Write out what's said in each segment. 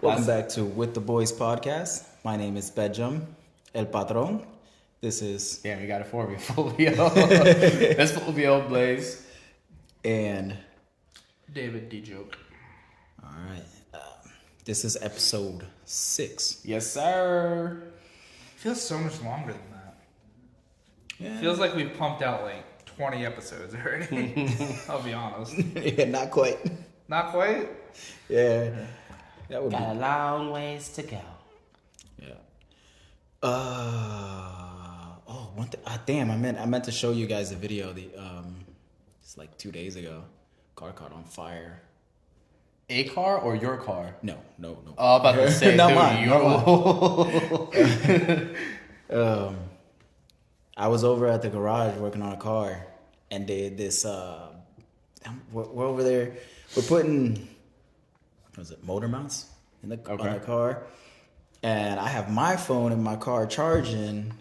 Welcome back to With the Boys podcast. My name is Bejum, El Patron. This is... Damn, you got it for me. Fulvio. That's Fulvio Blaze. And... David D-Joke. All right. This is episode 6. Yes, sir. Feels so much longer than that. Yeah. Feels like we've pumped out like 20 episodes already. I'll be honest. Yeah, not quite. Not quite? Yeah. That would Got a long ways to go. Yeah. One thing. Damn, I meant to show you guys the video. It's like 2 days ago. Car caught on fire. A car or your car? No. Oh, I'm about to say, not dude, mine. I was over at the garage working on a car, and they did this. We're over there. We're putting, motor mounts on the car, and I have my phone in my car charging,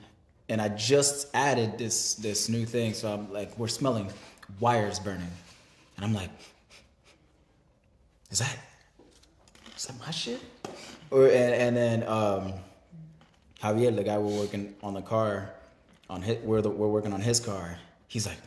and I just added this new thing. So I'm like, we're smelling wires burning, and I'm like, is that my shit? And then Javier, the guy we're working on the car, we're working on his car. He's like,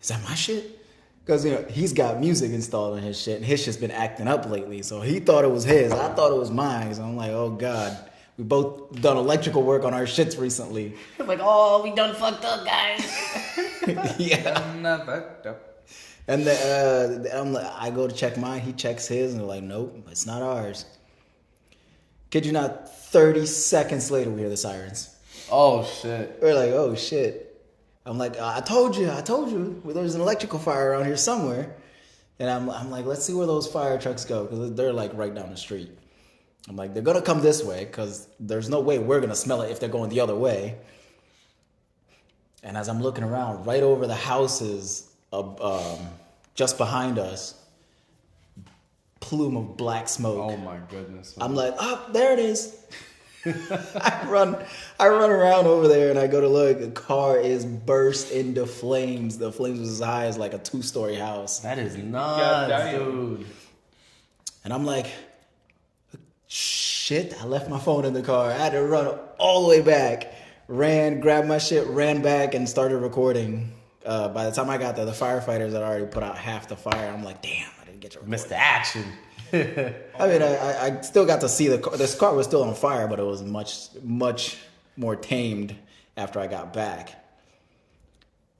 is that my shit? Because he's got music installed on his shit, and his shit's been acting up lately. So he thought it was his. I thought it was mine. So I'm like, oh god, we both done electrical work on our shits recently. I'm like, oh, we done fucked up, guys. Yeah. Fucked up. And I go to check mine. He checks his, and they're like, nope, it's not ours. Kid you not, 30 seconds later, we hear the sirens. Oh, shit. We're like, oh, shit. I'm like, I told you. There's an electrical fire around here somewhere. And I'm like, let's see where those fire trucks go, because they're like right down the street. I'm like, they're going to come this way, because there's no way we're going to smell it if they're going the other way. And as I'm looking around, right over the houses, just behind us, plume of black smoke. Oh my goodness. Man. I'm like, oh, there it is. I run around over there and I go to look. The car is burst into flames. The flames was as high as like a 2-story house. That is nuts, dude. And I'm like, shit, I left my phone in the car. I had to run all the way back. Grabbed my shit, ran back and started recording. By the time I got there, the firefighters had already put out half the fire. I'm like, damn, I didn't get your recording. Missed the action. I mean, I still got to see the car. This car was still on fire, but it was much more tamed after I got back.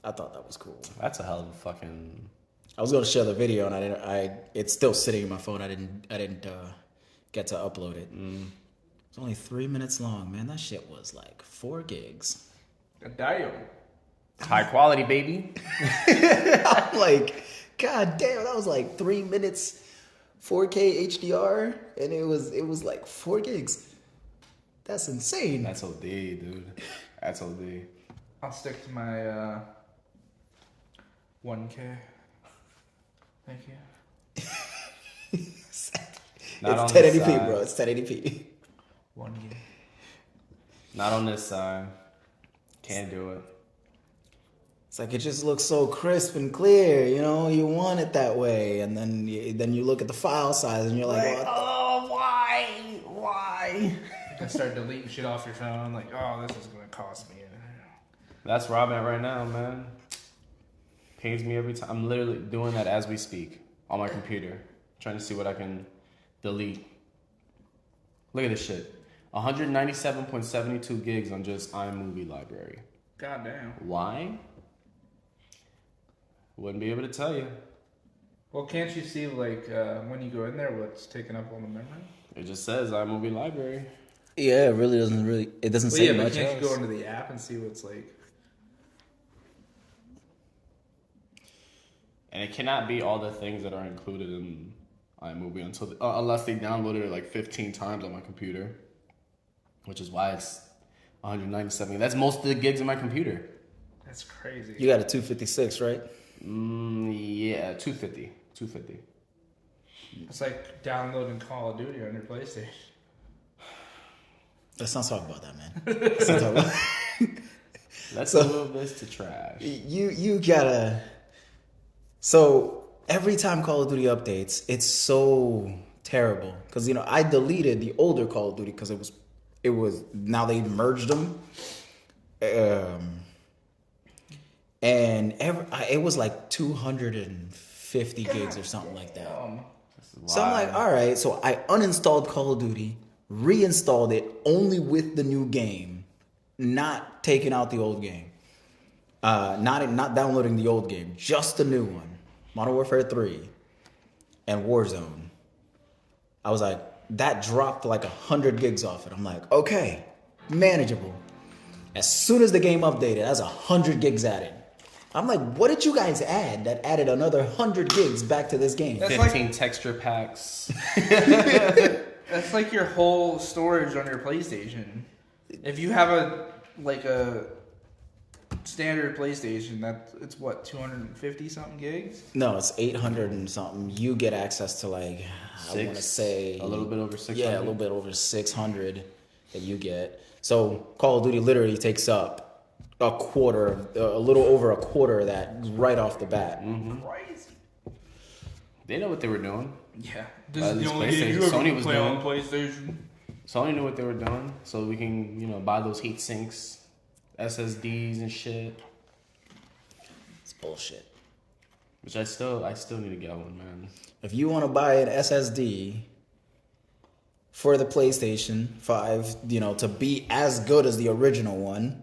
I thought that was cool. That's a hell of a fucking... I was going to share the video, and it's still sitting in my phone. I didn't get to upload it. It's only 3 minutes long, man. That shit was like 4 gigs. Damn. High quality, baby. I'm like, god damn, that was like 3 minutes, 4K HDR, and it was like 4 gigs. That's insane. That's OD, dude. That's OD. I'll stick to my 1K. Thank you. It's 1080p, bro. It's 1080p. 1 gig. Not on this side. Can't do it. It's like it just looks so crisp and clear, you want it that way, and then you look at the file size and you're like, oh, why? I start deleting shit off your phone. I'm like, oh, this is gonna cost me. That's where I'm at right now, man. Pains me every time. I'm literally doing that as we speak on my computer, trying to see what I can delete. Look at this shit. 197.72 gigs on just iMovie library. God damn. Why? Wouldn't be able to tell you. Well, can't you see, like, when you go in there, what's taking up all the memory? It just says iMovie library. Yeah, it really doesn't say much. But can't you go into the app and see what's, like... And it cannot be all the things that are included in iMovie unless they downloaded it, like, 15 times on my computer. Which is why it's 197. That's most of the gigs in my computer. That's crazy. You got a 256, right? Yeah, 250. It's like downloading Call of Duty on your PlayStation. Let's not talk about that, man. Let's move this to trash. You gotta... So every time Call of Duty updates, it's so terrible because I deleted the older Call of Duty because it was now they merged them, and it was like 250 gigs or something like that. So I'm like, all right. So I uninstalled Call of Duty, reinstalled it only with the new game, not taking out the old game, not downloading the old game, just the new one, Modern Warfare 3, and Warzone. I was like, that dropped like 100 gigs off it. I'm like, okay, manageable. As soon as the game updated, that's 100 gigs added. I'm like, what did you guys add that added another 100 gigs back to this game? That's 15 texture packs. That's like your whole storage on your PlayStation. If you have a standard PlayStation, it's what, 250 something gigs? No, it's 800 and something. You get access to like, I want to say a little bit over 600. Yeah, a little bit over 600 that you get. So Call of Duty literally takes up a little over a quarter of that right off the bat. Mm-hmm. Crazy. They know what they were doing. Yeah, this is the only game you ever Sony was play doing. on PlayStation. Sony knew what they were doing, so we can buy those heat sinks, SSDs and shit. It's bullshit. Which I still need to get one, man. If you want to buy an SSD for the PlayStation 5, to be as good as the original one,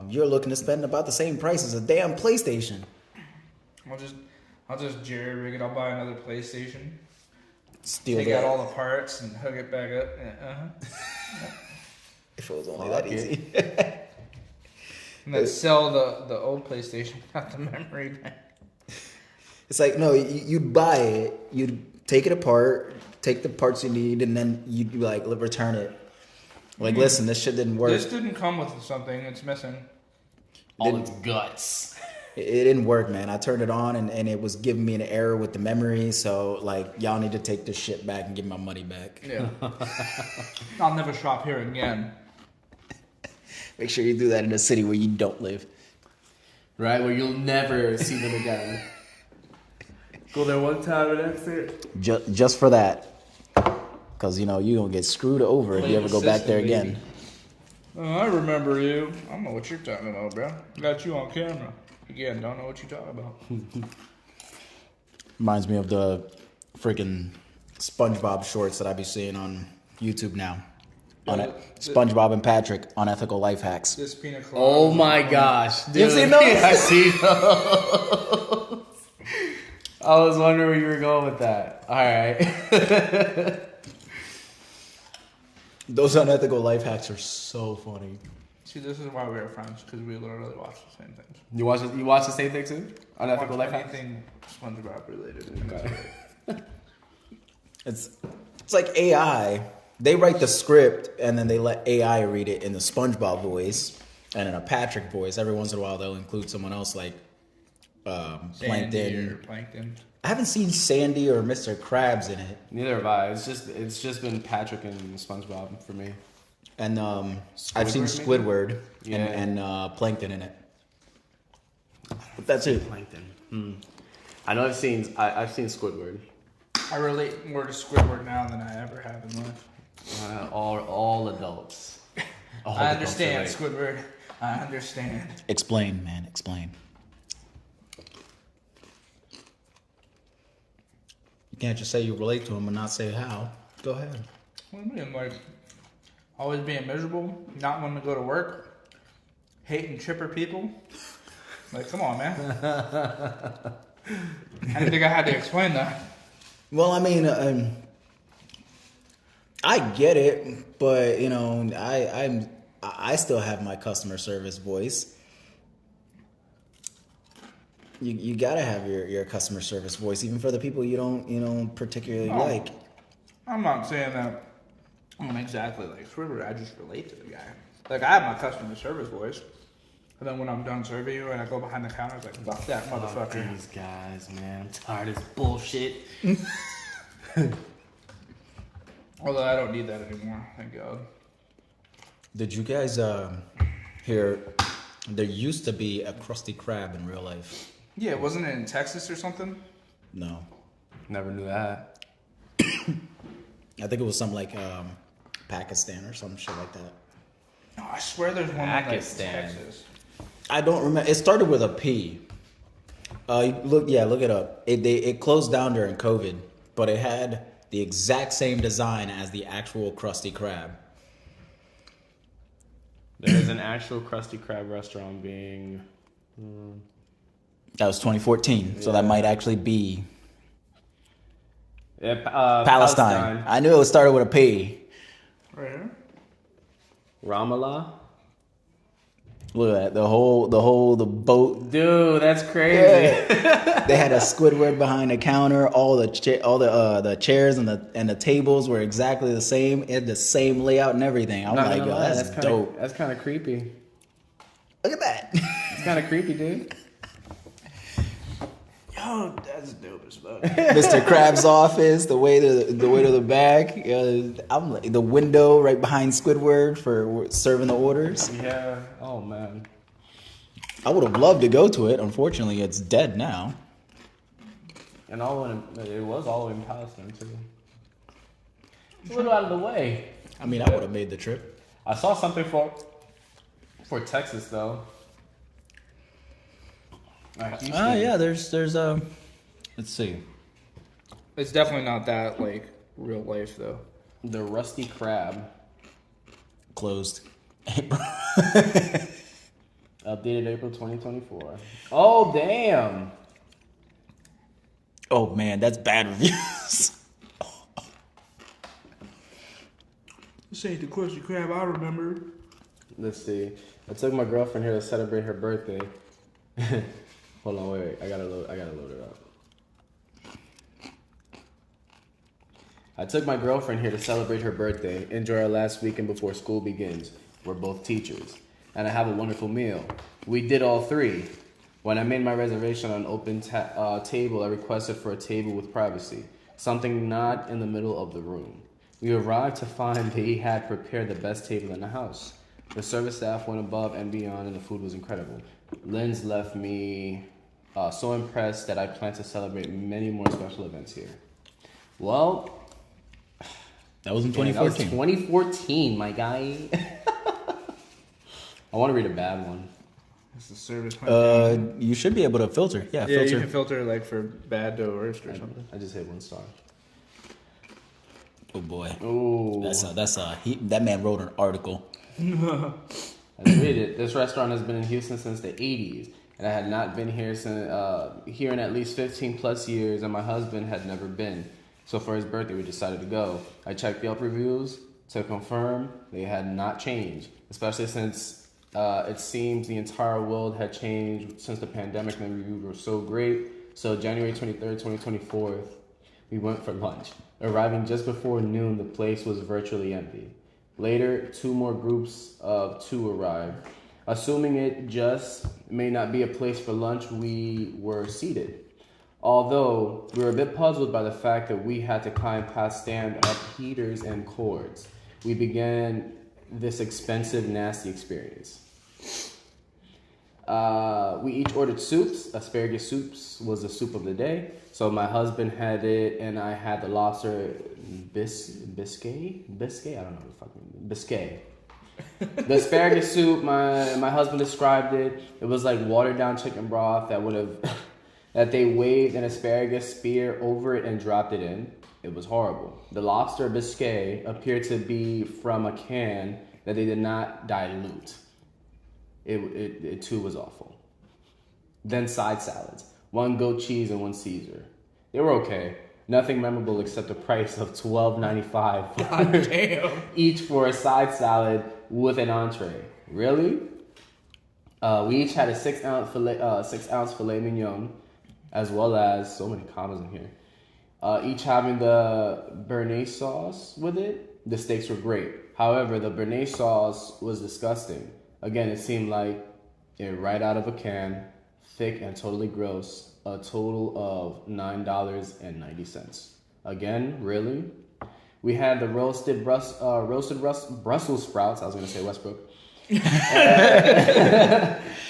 you're looking to spend about the same price as a damn PlayStation. I'll just jerry rig it. I'll buy another PlayStation. Take out all the parts and hook it back up. If it was only that easy. And then sell the old PlayStation without the memory back. It's like, no, you'd buy it, you'd take it apart, take the parts you need, and then you'd like return it. Like, listen, this shit didn't work. This didn't come with something. It's missing. All its guts. It didn't work, man. I turned it on, and it was giving me an error with the memory. So, like, y'all need to take this shit back and give my money back. Yeah. I'll never shop here again. Make sure you do that in a city where you don't live. Right, where you'll never see them again. Go there one time and that's it. Just for that. Because, you're going to get screwed over if you ever go back there again. Oh, I remember you. I don't know what you're talking about, bro. Got you on camera. Again, don't know what you're talking about. Reminds me of the freaking SpongeBob shorts that I be seeing on YouTube now. SpongeBob and Patrick, unethical life hacks. This pina colada. Oh my gosh. Dude. You've seen those? Yeah, I see those. I was wondering where you were going with that. All right. Those unethical life hacks are so funny. See, this is why we are friends, because we literally watch the same things. You watch the same thing too? Unethical life hacks? Anything SpongeBob related. Okay. It's like AI. They write the script and then they let AI read it in the SpongeBob voice and in a Patrick voice. Every once in a while they'll include someone else like Plankton. I haven't seen Sandy or Mr. Krabs in it. Neither have I. It's just been Patrick and SpongeBob for me. And I've seen Squidward and Plankton in it. But that's it. Plankton. I know I've seen Squidward. I relate more to Squidward now than I ever have in life. All adults. I understand, Squidward. I understand. Explain, man. Explain. You can't just say you relate to him and not say how. Go ahead. What do you mean? Like, always being miserable, not wanting to go to work, hating chipper people? Like, come on, man. I didn't think I had to explain that. Well, I mean, I get it, but I still have my customer service voice. You gotta have your customer service voice, even for the people you don't particularly like. I'm not saying that I'm exactly like Squidward. I just relate to the guy. Like, I have my customer service voice. And then when I'm done serving you and I go behind the counter, it's like, fuck that motherfucker. These guys, man. I'm tired of this bullshit. Although I don't need that anymore, thank God. Did you guys hear? There used to be a Krusty Krab in real life. Yeah, wasn't it in Texas or something? No. Never knew that. I think it was something like Pakistan or some shit like that. Oh, I swear there's one in like Pakistan. Texas. I don't remember. It started with a P. Look it up. It closed down during COVID, but it had the exact same design as the actual Krusty Krab. There's an actual Krusty Krab restaurant being. That was 2014, so that Yeah. might actually be Yeah, Palestine. I knew it started with a P. Right here. Ramallah. Look at that. The boat. Dude, that's crazy. Yeah. They had a Squidward behind the counter. All the chairs and the tables were exactly the same. It had the same layout and everything. I'm Not like, gonna yo, lie, that's kinda, dope. That's kind of creepy. Look at that. It's kind of creepy, dude. Yo, that's dope as fuck. Mr. Krabs' office, the way to the back. I'm like, the window right behind Squidward for serving the orders. Yeah. Oh man. I would have loved to go to it. Unfortunately, it's dead now. And it was all in Palestine too. It's a little out of the way. I mean, I would have made the trip. I saw something for Texas though. Yeah. There's let's see. It's definitely not that like real life though. The Rusty Crab. Closed. Updated April 2024. Oh damn. Oh man, that's bad reviews. This ain't the Krusty Krab I remember. Let's see. I took my girlfriend here to celebrate her birthday. Hold on, wait. I gotta load it up. I took my girlfriend here to celebrate her birthday, enjoy our last weekend before school begins. We're both teachers, and I have a wonderful meal. We did all three. When I made my reservation on an open table, I requested for a table with privacy, something not in the middle of the room. We arrived to find they had prepared the best table in the house. The service staff went above and beyond, and the food was incredible. Lynn's left me so impressed that I plan to celebrate many more special events here. Well, That was in man, that was 2014. 2014, my guy. I want to read a bad one. It's the service. You should be able to filter. Yeah, yeah, filter. you can filter like for bad to worst or something. I just hit 1 star. Oh boy. Ooh. That man wrote an article. Let's read it. This restaurant has been in Houston since the 80s, and I had not been here here in at least 15 plus years, and my husband had never been. So for his birthday, we decided to go. I checked Yelp reviews to confirm they had not changed, especially since it seems the entire world had changed since the pandemic, and the reviews were so great. So January 23rd, 2024, we went for lunch. Arriving just before noon, the place was virtually empty. Later, 2 more groups of 2 arrived. Assuming it just may not be a place for lunch, we were seated. Although, we were a bit puzzled by the fact that we had to climb past stand-up heaters and cords. We began this expensive, nasty experience. We each ordered soups. Asparagus soups was the soup of the day. So my husband had it, and I had the lobster biscuit. I don't know what the fuck. Biscuit. The asparagus soup. My husband described it. It was like watered down chicken broth that they waved an asparagus spear over it and dropped it in. It was horrible. The lobster biscuit appeared to be from a can that they did not dilute. It too was awful. Then side salads. 1 goat cheese and 1 Caesar. They were okay. Nothing memorable except the price of $12.95 God damn. each for a side salad with an entree. Really? We each had a 6-ounce filet mignon, as well as so many commas in here. Each having the béarnaise sauce with it. The steaks were great. However, the béarnaise sauce was disgusting. Again, it seemed like it right out of a can, thick and totally gross. A total of $9.90. Again, really? We had the roasted Brussels sprouts. I was going to say Westbrook.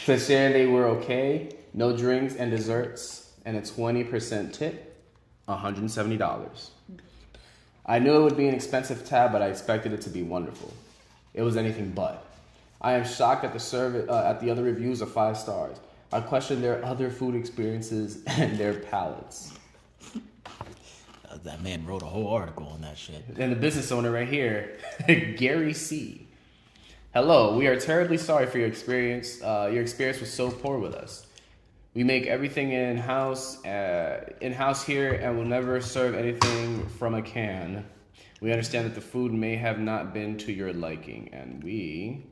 To share, they were okay. No drinks and desserts, and a 20% tip. $170. I knew it would be an expensive tab, but I expected it to be wonderful. It was anything but. I am shocked at the other reviews of 5 stars. I question their other food experiences and their palates. That man wrote a whole article on that shit. And the business owner right here, Gary C. Hello, we are terribly sorry for your experience. Your experience was so poor with us. We make everything in-house here and will never serve anything from a can. We understand that the food may have not been to your liking, and we,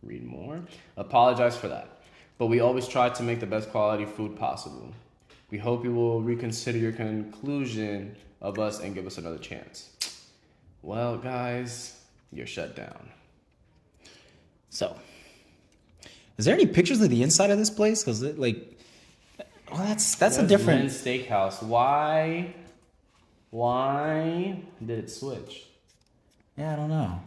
read more, apologize for that. But we always try to make the best quality food possible. We hope you will reconsider your conclusion of us and give us another chance. Well, guys, you're shut down. So, is there any pictures of the inside of this place? Because that's a different Lynn's Steakhouse. Why did it switch? Yeah, I don't know.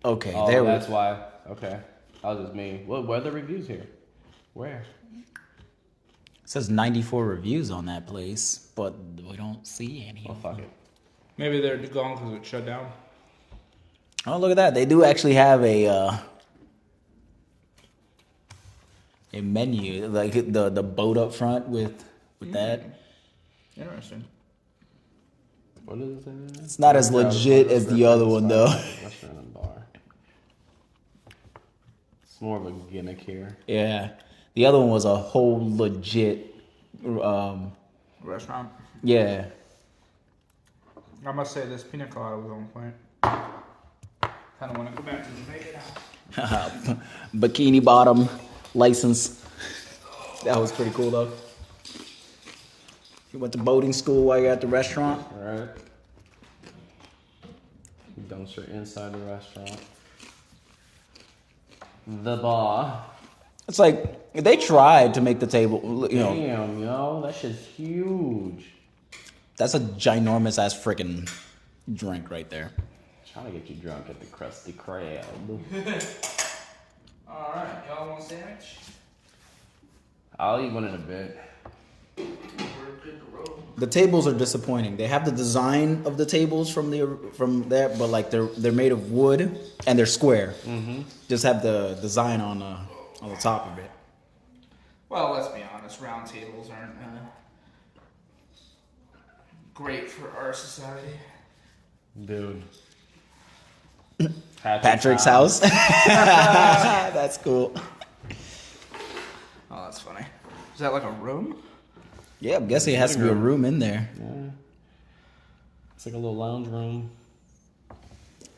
Okay, Oh, there that's why. Okay, that was just me. Where are the reviews here? Where? It says 94 reviews on that place, but we don't see any. Oh, fuck it. Maybe they're gone because it shut down. Oh, look at that. They do actually have a menu, like the boat up front with that. Interesting. What is it? It's not as legit as the other one, though. Restaurant and bar. It's more of a gimmick here. Yeah. The other one was a whole legit Restaurant. yeah. I must say this pina colada was on point. Kind of want to go back to Jamaica now. Bikini bottom license. That was pretty cool, though. You went to boating school while you're at the restaurant. All right. Dumpster inside the restaurant. The bar. It's like they tried to make the table, you know. Damn, yo, that shit's huge. That's a ginormous ass freaking drink right there. Trying to get you drunk at the Krusty Krab. All right, y'all want a sandwich? I'll eat one in a bit. We're good to roll. The tables are disappointing. They have the design of the tables from there, but like they're made of wood and they're square. Mm-hmm. Just have the design on the top of it. Well, let's be honest. Round tables aren't great for our society. Dude. Patrick's house. That's cool. Oh, that's funny. Is that like a room? Yeah, I'm guessing it has to be a room in there. Yeah. It's like a little lounge room.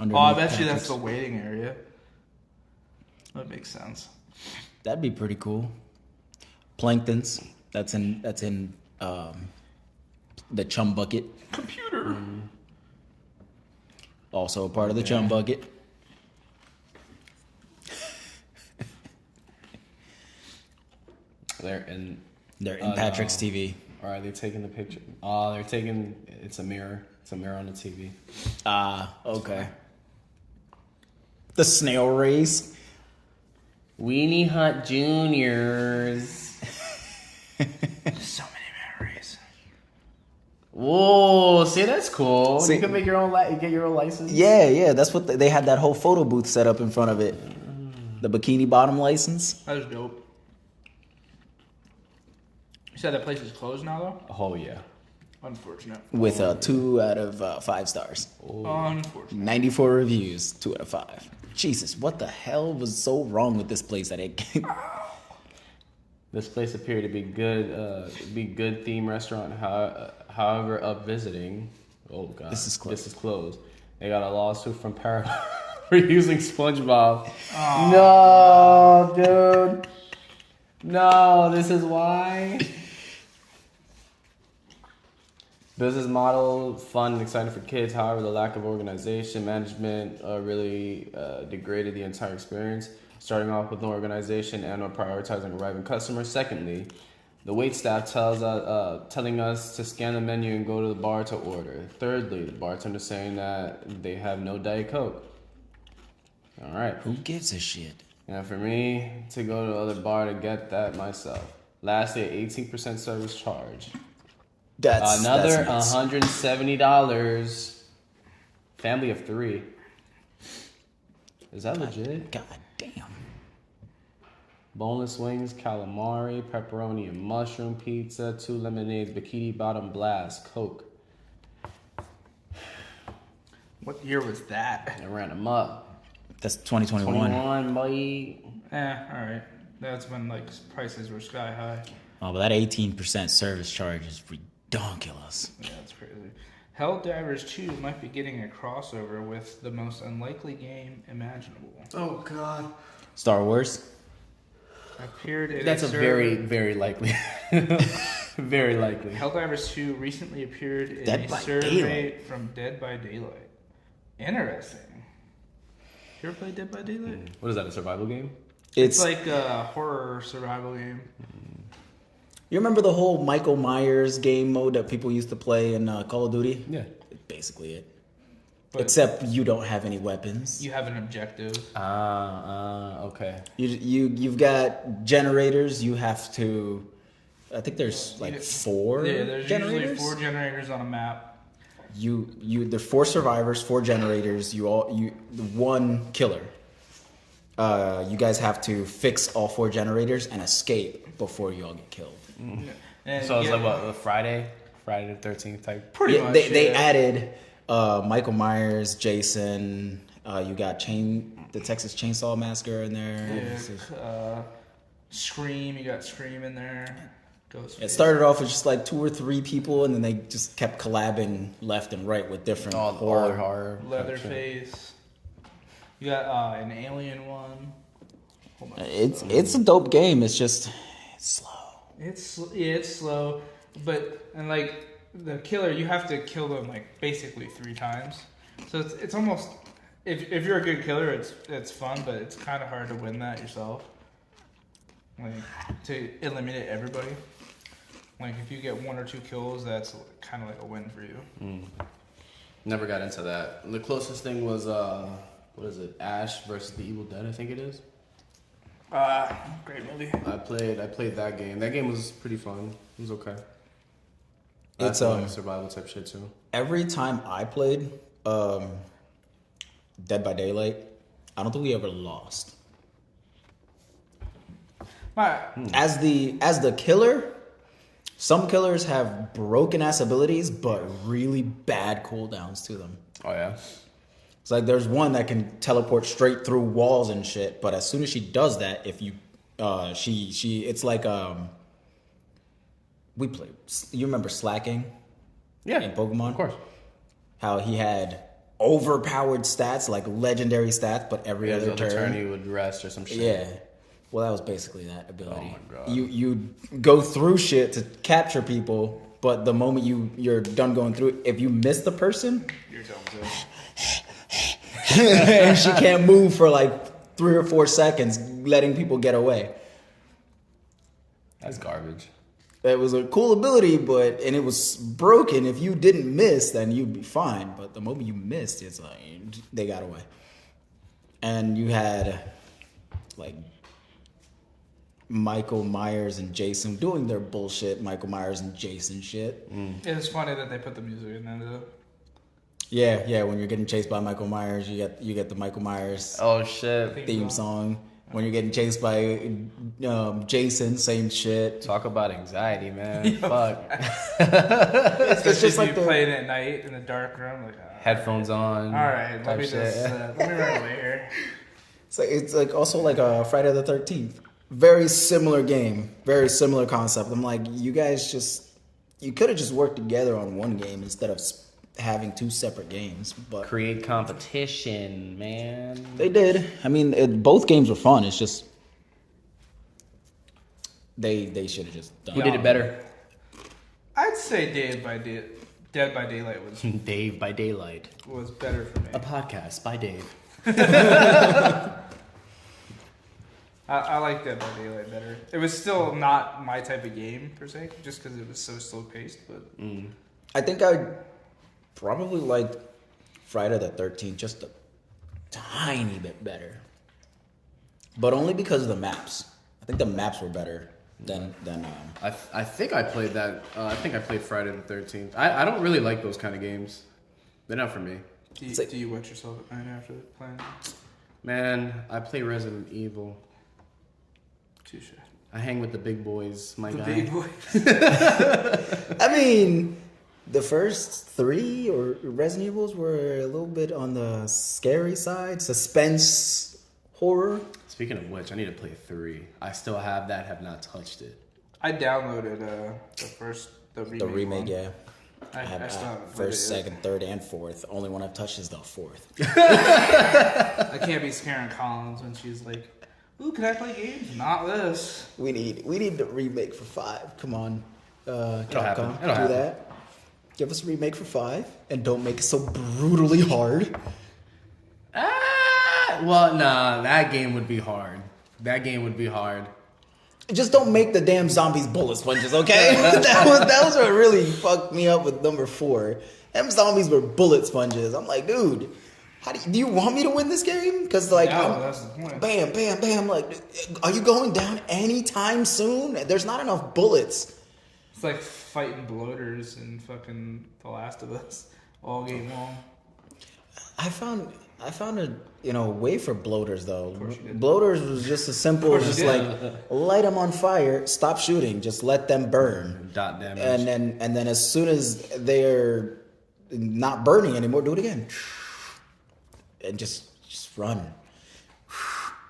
Oh, I bet you that's the waiting area. That makes sense. That'd be pretty cool. Planktons. That's in the chum bucket. Computer. Also a part of the chum bucket. They're in Patrick's TV. Or are they taking the picture? Oh, it's a mirror. It's a mirror on the TV. Ah, okay. The snail race. Weenie Hut Juniors. So many memories. Whoa, see, that's cool. See- You can make your own, get your own license. Yeah, that's what they had that whole photo booth set up in front of it. The bikini bottom license. That's dope. You said that place is closed now, though? Oh, yeah. Unfortunate. With 2 out of 5 stars. Unfortunate. 94 reviews, 2 out of 5. Jesus, what the hell was so wrong with this place that it This place appeared to be good theme restaurant. However, up visiting. Oh god, This is closed. This is closed. They got a lawsuit from Paradise for using SpongeBob. No, dude. No, this is why. Business model, fun and exciting for kids. However, the lack of organization, management really degraded the entire experience. Starting off with no organization and or prioritizing arriving customers. Secondly, the wait staff telling us to scan the menu and go to the bar to order. Thirdly, the bartender saying that they have no Diet Coke. All right. Who gives a shit? And for me to go to the other bar to get that myself. Lastly, an 18% service charge. Another nuts. $170. Family of 3. Is that legit? God damn. Boneless wings, calamari, pepperoni and mushroom pizza, 2 lemonades, bikini bottom blast, Coke. What year was that? I ran them up. That's 2021. 21, boy. All right. That's when like prices were sky high. Oh, but that 18% service charge is ridiculous. Yeah, that's crazy. Helldivers 2 might be getting a crossover with the most unlikely game imaginable. Oh, God. Star Wars? Appeared in That's a very, very likely. Very likely. Helldivers 2 recently appeared in Dead a by survey Daylight. from Dead by Daylight. Interesting. You ever played Dead by Daylight? What is that, a survival game? It's like a horror survival game. You remember the whole Michael Myers game mode that people used to play in Call of Duty? Yeah. Basically it. But Except you don't have any weapons. you have an objective. Okay. You've got generators. You have to. I think there's like 4 Yeah, there's generators. usually 4 generators on a map. There's 4 survivors, 4 generators. The 1 killer. You guys have to fix all 4 generators and escape before you all get killed. And So it's like what, Friday the 13th type? Pretty Yeah, much. they yeah. added Michael Myers, Jason. You got the Texas Chainsaw Massacre in there. Yeah, Scream. You got Scream in there. Ghostface. It started off with just like 2 or 3 people, and then they just kept collabing left and right with different All horror. Leatherface. You got an alien one. Hold on. It's a dope game. It's just slow. It's slow, but like the killer, you have to kill them like basically 3 times. So it's almost if you're a good killer, it's fun, but it's kind of hard to win that yourself. Like to eliminate everybody. Like if you get 1 or 2 kills, that's kind of like a win for you. Never got into that. The closest thing was what is it? Ash versus the Evil Dead, I think it is. Great movie. I played that game. That game was pretty fun. It was okay. It's That's like survival type shit too. every time I played Dead by Daylight, I don't think we ever lost. As the killer, some killers have broken ass abilities, but really bad cooldowns to them. Oh yeah. It's like there's one that can teleport straight through walls and shit, but as soon as she does that, if you, it's like we played. You remember Slacking? Yeah. In Pokemon, Of course. how he had overpowered stats, like legendary stats, but every other turn he would rest or some shit. Yeah. Well, that was basically that ability. Oh my God. You go through shit to capture people, but the moment you're done going through, if you miss the person, You're done with it. and she can't move for like 3 or 4 seconds, letting people get away. That's garbage. It was a cool ability, and it was broken. If you didn't miss, then you'd be fine. But the moment you missed, it's like they got away. And you had like Michael Myers and Jason doing their bullshit Michael Myers and Jason shit. It's funny that they put the music in there though. Yeah. When you're getting chased by Michael Myers, you get the Michael Myers Oh shit. theme song. When you're getting chased by Jason, same shit. Talk about anxiety, man. Fuck. It's just like you the playing at night in the dark room, like Headphones on. all right, let me type just shit. let me run away here. it's like also like Friday the 13th. Very similar game, very similar concept. I'm like, you guys you could have just worked together on one game instead of having 2 separate games. But Create competition, man. they did. I mean, both games were fun. It's just they should have just done. Who did it better? I'd say Dead by Daylight Dave by Daylight. was better for me. A podcast by Dave. I like Dead by Daylight better. It was still not my type of game per se, just because it was so slow paced. But I think I probably liked Friday the 13th just a tiny bit better, but only because of the maps. I think the maps were better Then I think I played that. I think I played Friday the 13th. I don't really like those kind of games. They're not for me. Do you wet yourself at night after playing? Man, I play Resident Evil. Touche. I hang with the big boys, my guy. Big boys. I mean, the first 3 or Resident Evils were a little bit on the scary side, suspense, horror. Speaking of which, I need to play 3. I still have that. Have not touched it. I downloaded the remake. The remake, one. yeah. I still haven't played First, it yet. second, third, and fourth. Only one I've touched is the 4th. I can't be scaring Collins when she's like, "Ooh, can I play games? Not this." We need the remake for 5. Come on, happen. Capcom, It'll do happen. that. Give us a remake for 5, and don't make it so brutally hard. Well, nah, that game would be hard. Just don't make the damn zombies bullet sponges, okay? that was what really fucked me up with number 4. Them zombies were bullet sponges. I'm like, dude, how do you want me to win this game? Because like, No, that's the point. bam, bam, bam. Like, are you going down anytime soon? There's not enough bullets. It's like fighting bloaters in fucking The Last of Us all game long. I found a way for bloaters though. course you did. Bloaters was just as simple as course just you like did. light them on fire, stop shooting, just let them burn. Dot damage. And then as soon as they're not burning anymore, do it again. And just run.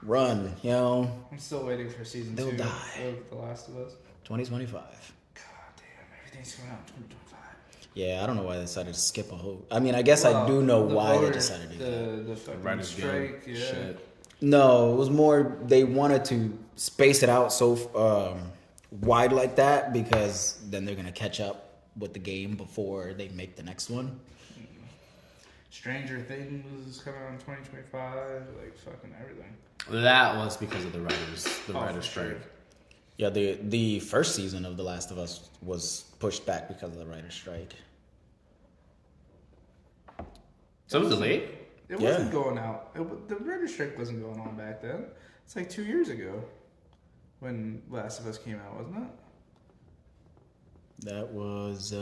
Run, I'm still waiting for season They'll 2 die. of The Last of Us. 2025. God damn, everything's coming out in 2025. Yeah, I don't know why they decided to skip a whole. I mean, I guess I do know The why they voters, decided to do that. The fucking Writers strike, Guild. yeah. Shit. No, it was more they wanted to space it out so wide like that because then they're gonna catch up with the game before they make the next one. Stranger Things is coming out in 2025, like fucking everything. That was because of the writers for strike. sure. Yeah, the first season of The Last of Us was pushed back because of the writer's strike. So it was delayed? It Yeah. wasn't going out. The writer's strike wasn't going on back then. It's like 2 years ago when Last of Us came out, wasn't it? That was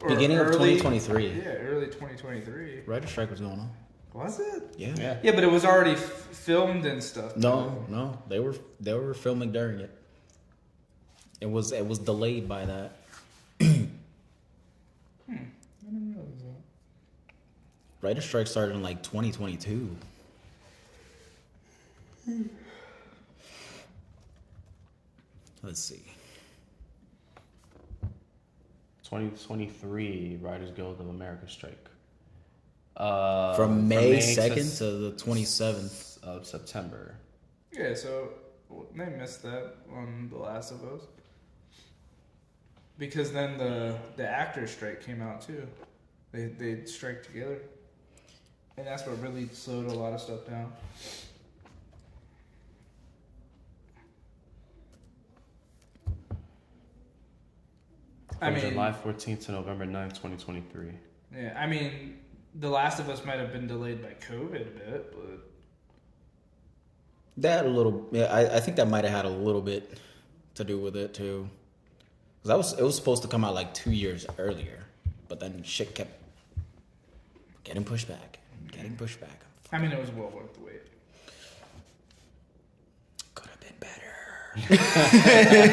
Or beginning of early- 2023. Yeah, early 2023. Writer's strike was going on. Was it? Yeah. Yeah. Yeah, but it was already filmed and stuff. No, they were filming during it. It was delayed by that. I didn't realize that. Writer's strike started in like 2022. Let's see. 2023 Writers Guild of America strike. From May to 2nd to the 27th. of September. Yeah, so they missed that on The Last of Us. Because then the actor strike came out too. They strike together. And that's what really slowed a lot of stuff down. I From mean, July 14th to November 9th, 2023. yeah, I mean, The Last of Us might have been delayed by COVID a bit, but That a little, yeah, I think that might have had a little bit to do with it too. Because it was supposed to come out like 2 years earlier, but then shit kept getting pushed back, getting pushed back. I mean, it was well worth the wait. Could have been better.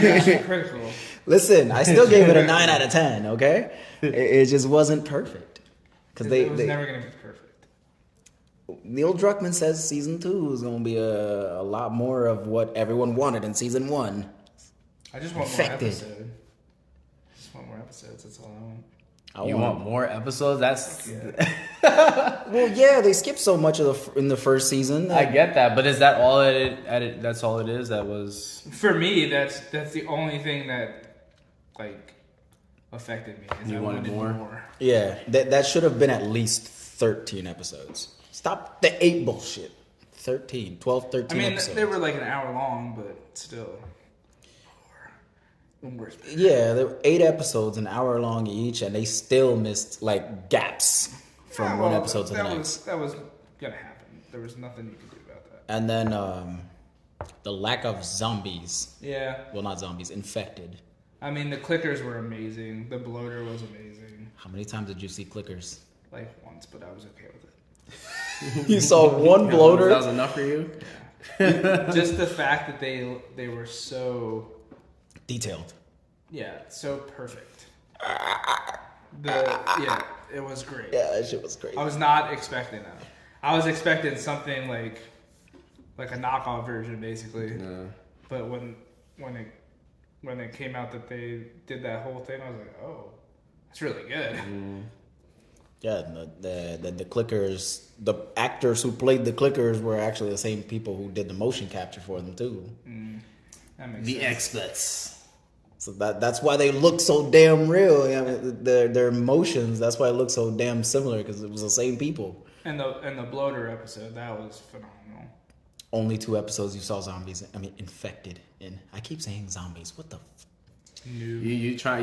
You're actually critical. Listen, I still gave it a 9 out of 10. Okay, it just wasn't perfect because It was never going to be perfect. Neil Druckmann says season 2 is going to be a lot more of what everyone wanted in season 1. I just want Infected. more episodes. Just want more episodes. That's all I want. You want more episodes? That's Yeah. Well, yeah, they skipped so much of in the first season. I get that, but is that all it? That's all it is. That was For me, that's the only thing that like affected me. Is You I wanted wanted more? Yeah, that should have been at least 13 episodes. Stop the 8 bullshit. 12, 13 I mean, episodes. they were like an hour long, but still. More. Yeah, there were 8 episodes, an hour long each, and they still missed like gaps from one episode to the next. That was gonna happen. There was nothing you could do about that. And then The lack of zombies. Yeah. Well, not zombies, infected. I mean, the clickers were amazing. The bloater was amazing. How many times did you see clickers? Like once, but I was okay with it. You saw one bloater? That was enough for you? Yeah. Just the fact that they were so Detailed. so perfect. It was great. Yeah, that shit was crazy. I was not expecting that. I was expecting something like a knockoff version, basically. Yeah. But when it came out that they did that whole thing, I was like, oh, that's really good. Yeah, the clickers, the actors who played the clickers were actually the same people who did the motion capture for them too. That makes The sense. experts. So that's why they look so damn real. I mean, their emotions. That's why it looks so damn similar because it was the same people. And the bloater episode, that was phenomenal. Only 2 episodes you saw zombies. I mean, infected. And I keep saying zombies. What the? You try.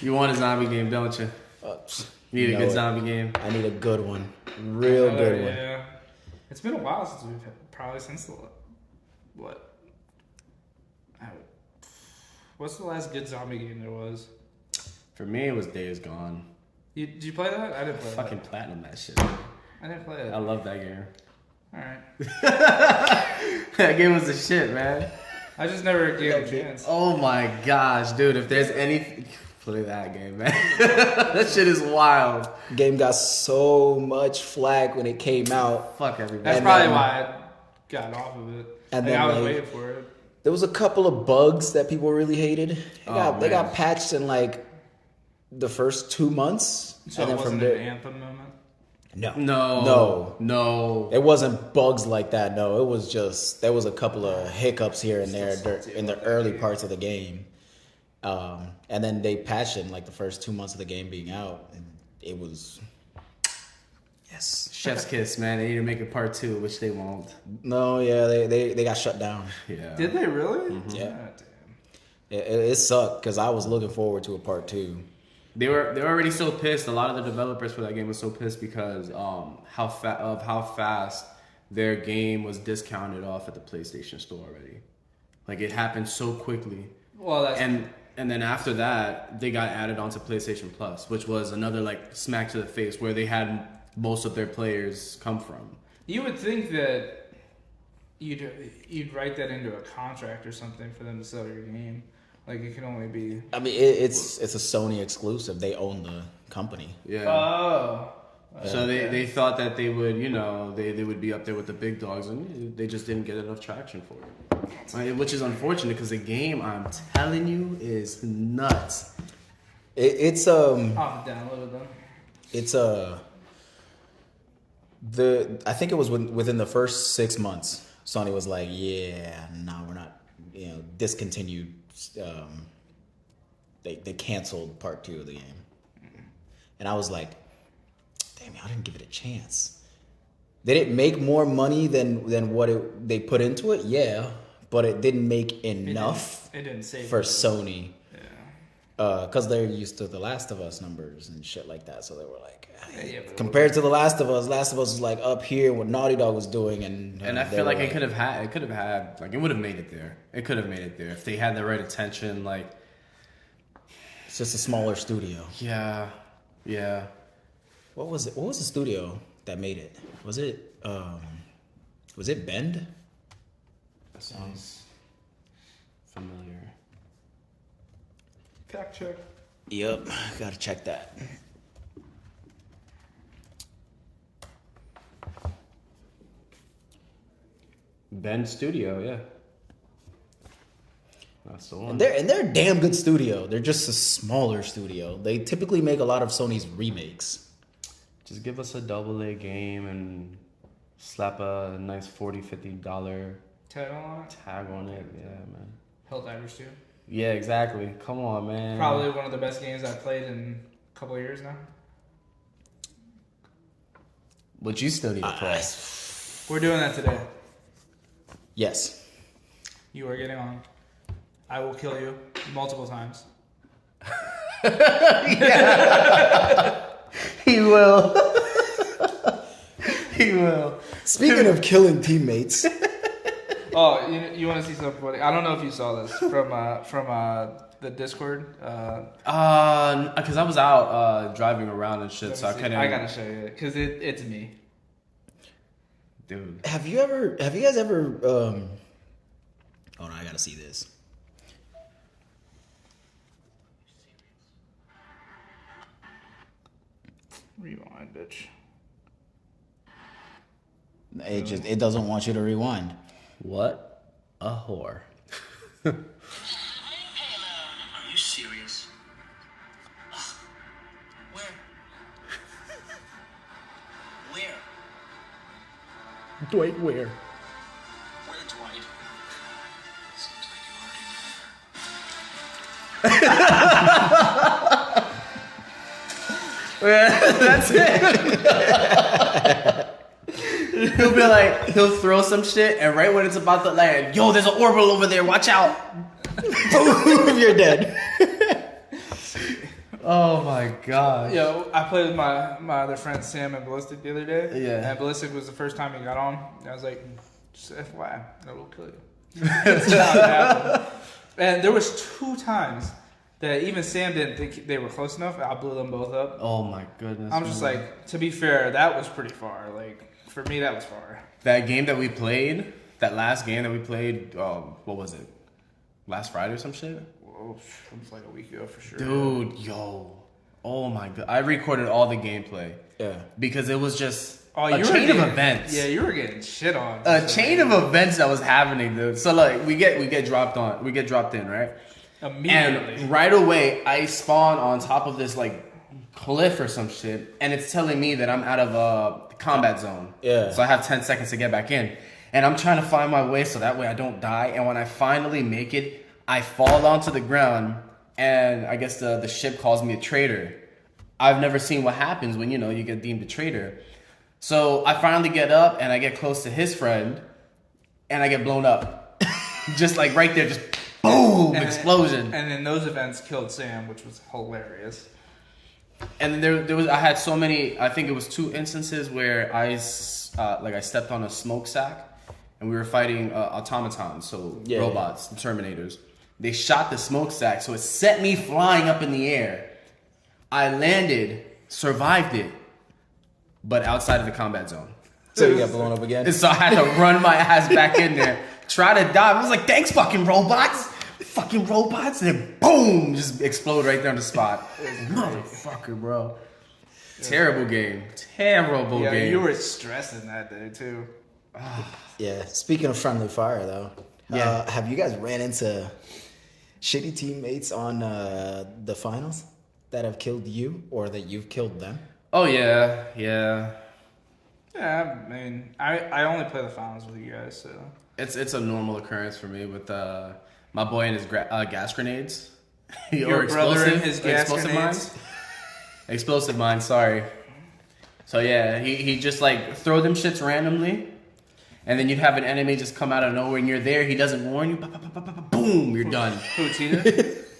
You want a zombie game, don't you? You need a good zombie game. I need a good one. Real good one. Yeah. It's been a while since we've had, probably since the what? What's the last good zombie game there was? For me, it was Days Gone. Did you play that? I didn't play Fucking that. platinum that shit. I didn't play it. I love that game. All right. That game was the shit, man. I just never gave it a chance. Oh my gosh, dude! If there's any, play that game, man. That shit is wild. Game got so much flack when it came out. Fuck everybody. That's And probably then- why I got off of it. And Like, then, I was like, waiting for it. There was a couple of bugs that people really hated. They got man. patched in like the first 2 months. So and it then from wasn't there, an Anthem moment? No. It wasn't bugs like that. No, it was just there was a couple of hiccups here and there in the early parts of the game, and then they patched it in like the first 2 months of the game being out, and it was yes. Chef's kiss, man. They need to make a part 2, which they won't. No, yeah, they got shut down. Yeah. Did they really? Yeah. God damn. It sucked because I was looking forward to a part 2. They were already so pissed. A lot of the developers for that game was so pissed because how fast their game was discounted off at the PlayStation Store already. Like it happened so quickly. Well, that's And then after that, they got added onto PlayStation Plus, which was another like smack to the face where they had most of their players come from. you would think that you'd write that into a contract or something for them to sell your game. Like it can only be. I mean, it's a Sony exclusive. They own the company. Yeah. Oh. So they thought that they would, they would be up there with the big dogs, and they just didn't get enough traction for it. Which is unfortunate because the game, I'm telling you, is nuts. It's I'll have to download it then. It's I think it was within the first 6 months. Sony was like, yeah, no, we're not, discontinued. They canceled part 2 of the game, and I was like, damn, I didn't give it a chance. Did it make more money than what they put into it? Yeah, but it didn't make enough It didn't save for it. Sony. Yeah. Because they're used to the Last of Us numbers and shit like that, so they were like, Yeah, but it compared to the Last of Us was like up here what Naughty Dog was doing, and And I they feel were like it could have had, like, it would have made it there. It could have made it there if they had the right attention. Like, it's just a smaller studio. yeah. What was it? What was the studio that made it? Was it Bend? That sounds familiar. Fact check. Yep, gotta check that. Bend Studio, yeah. That's the one. And they're a damn good studio. They're just a smaller studio. They typically make a lot of Sony's remakes. Just give us a AA game and slap a nice $40, $50 Tag on it. tag on it. Yeah, man. Helldivers 2. Yeah, exactly. Come on, man. Probably one of the best games I've played in a couple of years now. But you still need to play. We're doing that today. Yes. You are getting on. I will kill you multiple times. He will. He will. Speaking of killing teammates, Oh, you want to see something funny? I don't know if you saw this from the Discord. Because I was out driving around and shit, so I couldn't. I gotta show you because it's me. Dude. have you guys ever? Oh no, I gotta see this. Rewind, bitch. It doesn't want you to rewind. What a whore. Are you serious? Where? Where? Dwight, where? Where, Dwight? Seems like you already That's it. He'll be like, he'll throw some shit, and right when it's about to land, yo, there's an orbital over there, watch out. Boom, you're dead. Oh my god. Yo, I played with my other friend Sam and Ballistic the other day. Yeah. And Ballistic was the first time he got on. I was like, just FYI, I will kill you. It's not happening. And there was 2 times that even Sam didn't think they were close enough. I blew them both up. Oh my goodness. I'm just like, to be fair, that was pretty far. Like, for me, that was far. that game that we played, that last game that we played, what was it? Last Friday or some shit? Whoa, it was like a week ago for sure. Dude, yo. Oh my god. I recorded all the gameplay. Yeah. Because it was just Oh, a you chain were of getting, events. Yeah, you were getting shit on. A chain of events that was happening, dude. So like we get dropped in, right? Immediately. And right away I spawn on top of this like cliff or some shit, and it's telling me that I'm out of combat zone. Yeah. So I have 10 seconds to get back in. And I'm trying to find my way so that way I don't die. And when I finally make it, I fall onto the ground, and I guess the ship calls me a traitor. I've never seen what happens when, you get deemed a traitor. So I finally get up, and I get close to his friend, and I get blown up. Just like right there, just boom, explosion. And then those events killed Sam, which was hilarious. And there was, I had so many, I think it was 2 instances where I stepped on a smokestack, and we were fighting automatons, so Yeah. robots, Terminators. They shot the smokestack, so it set me flying up in the air. I landed, survived it, but outside of the combat zone. So you got blown up again? And so I had to run my ass back in there, try to dive. I was like, thanks, fucking robots. Fucking robots. And then boom, just explode right there on the spot. Motherfucker, bro. Terrible game. Terrible Yeah, game. you were stressing that day too. Yeah. Speaking of friendly fire, though, Yeah. have you guys ran into shitty teammates on the finals that have killed you or that you've killed them? Oh, yeah. Yeah, I mean, I only play the finals with you guys, so. It's a normal occurrence for me with my boy and his gas grenades. Your brother and his gas explosive grenades? mines. Explosive mines, sorry. So yeah, he just like throw them shits randomly, and then you'd have an enemy just come out of nowhere, and you're there. He doesn't warn you. Boom, you're done. Who, Tita?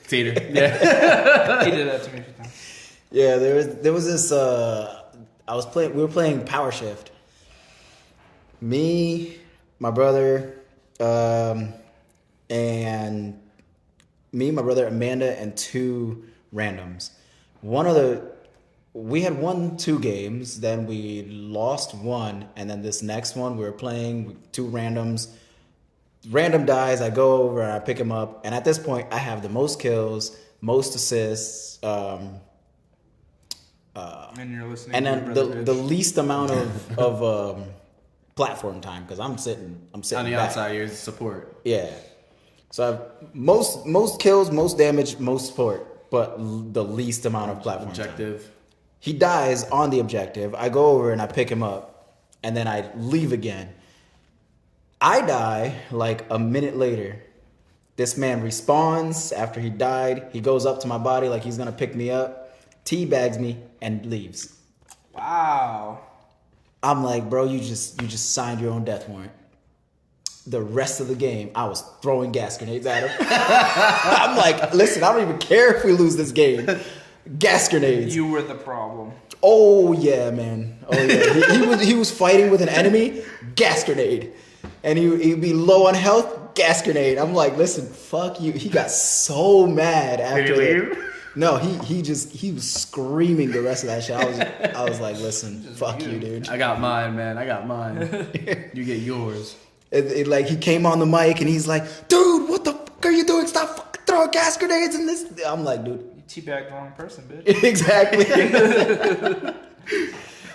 Tater. Yeah. He did that to me a few times. Yeah, there was this. We were playing Power Shift. Me, my brother, and me, my brother, Amanda, and 2 randoms. We had won 2 games, then we lost 1, and then this next one we were playing with 2 randoms. Random dies, I go over and I pick him up, and at this point I have the most kills, most assists, And you're listening and to then your the brother, the bitch. least amount of platform time because I'm sitting On the back. outside, you're support. Yeah, so I have most kills, most damage, most support, but the least amount of platform time. Objective. He dies on the objective. I go over and I pick him up, and then I leave again. I die like a minute later. This man respawns after he died. He goes up to my body like he's gonna pick me up, teabags me, and leaves. Wow. I'm like, bro, you just signed your own death warrant. The rest of the game, I was throwing gas grenades at him. I'm like, listen, I don't even care if we lose this game. Gas grenades. You were the problem. Oh yeah, man. Oh yeah. He was fighting with an enemy, gas grenade, and he'd be low on health, gas grenade. I'm like, listen, fuck you. He got so mad after. Did he leave? No, he was screaming the rest of that shit. I was like, listen, fuck you, dude. I got mine, man. I got mine. You get yours. Like he came on the mic and he's like, dude, what the fuck are you doing? Stop fucking throwing gas grenades in this. I'm like, dude. You teabagged the wrong person, bitch. Exactly.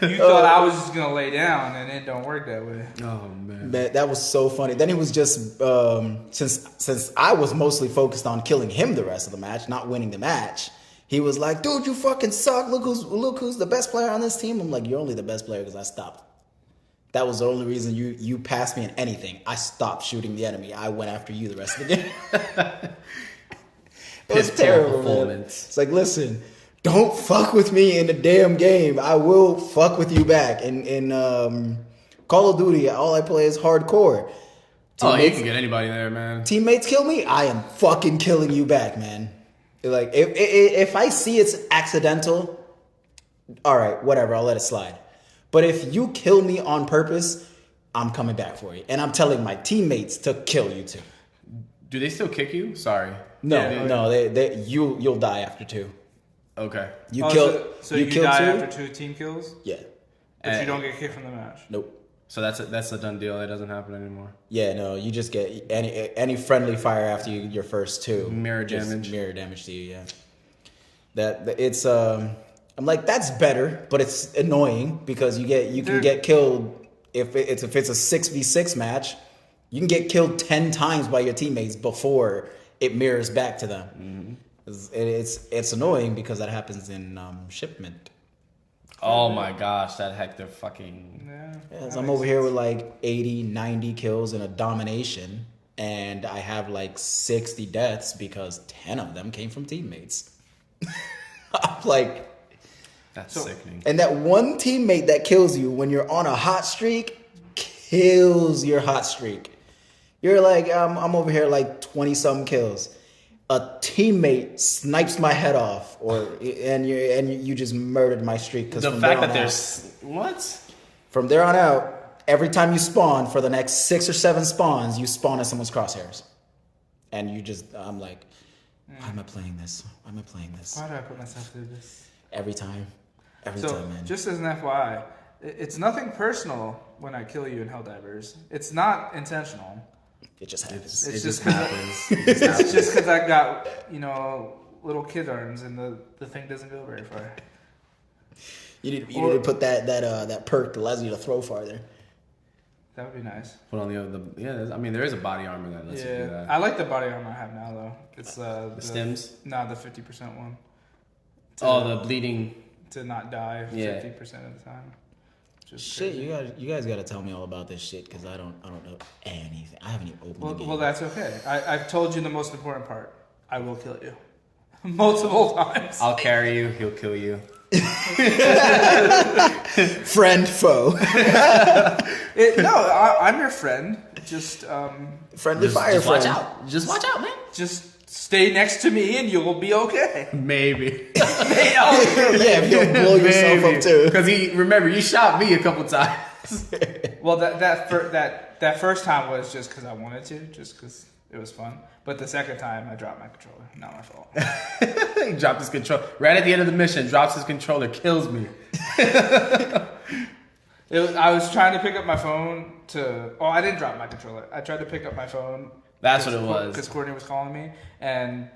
You thought I was just gonna lay down, and it don't work that way. Oh man. Man, that was so funny. Then he was just since I was mostly focused on killing him the rest of the match, not winning the match. He was like, "Dude, you fucking suck. Look who's the best player on this team." I'm like, "You're only the best player because I stopped." That was the only reason you passed me in anything. I stopped shooting the enemy. I went after you the rest of the game. It was terrible, man. It's like, listen, don't fuck with me in the damn game. I will fuck with you back. In Call of Duty, all I play is hardcore. You can get anybody there, man. Teammates kill me, I am fucking killing you back, man. Like, if I see it's accidental, all right, whatever, I'll let it slide. But if you kill me on purpose, I'm coming back for you. And I'm telling my teammates to kill you too. Do they still kick you? Sorry. No, you'll die after 2. Okay. You kill. So you kill die 2? after 2 team kills, Yeah. but you don't get kicked from the match. Nope. So that's a done deal. That doesn't happen anymore. Yeah, no, you just get any friendly fire after your first 2. Mirror Just damage. Mirror damage to you, yeah. That it's I'm like, that's better, but it's annoying because you can get killed if it's a 6v6 match. You can get killed 10 times by your teammates before it mirrors back to them. Mm-hmm. It's annoying because that happens in shipment. Oh my gosh, that Hector fucking... Yeah, so I'm over here with like 80, 90 kills in a domination, and I have like 60 deaths because 10 of them came from teammates. I'm like... That's sickening. And that one teammate that kills you when you're on a hot streak kills your hot streak. You're like, I'm over here like 20-something kills. A teammate snipes my head off, and you just murdered my streak. The fact that there's what? From there on out, every time you spawn for the next 6 or 7 spawns, you spawn in someone's crosshairs, and I'm like, why am I playing this? Why am I playing this? Why do I put myself through this? Every time, man. Just as an FYI, it's nothing personal when I kill you in Helldivers. It's not intentional. It just happens. It just happens. It's just because I got, little kid arms and the thing doesn't go very far. You need to put that perk that allows you to throw farther. That would be nice. Put on there is a body armor that lets you do that. I like the body armor I have now though. It's the stems. No, the 50% one. The bleeding. To not die 50% of the time. Shit, you guys got to tell me all about this shit because I don't know anything. I haven't even opened the game. Well, that's okay. I've told you the most important part. I will kill you multiple times. I'll carry you. He'll kill you. Friend, foe. I'm your friend. Just friendly fire friend. Watch out. Just watch out, man. Just stay next to me and you'll be okay. Maybe. Yeah, if you don't blow yourself up too. Because you shot me a couple times. Well, that first time was just because I wanted to, just because it was fun. But the second time, I dropped my controller. Not my fault. He dropped his controller right at the end of the mission. Drops his controller, kills me. I was trying to pick up my phone I didn't drop my controller. I tried to pick up my phone. That's what it was. Because Courtney was calling me, and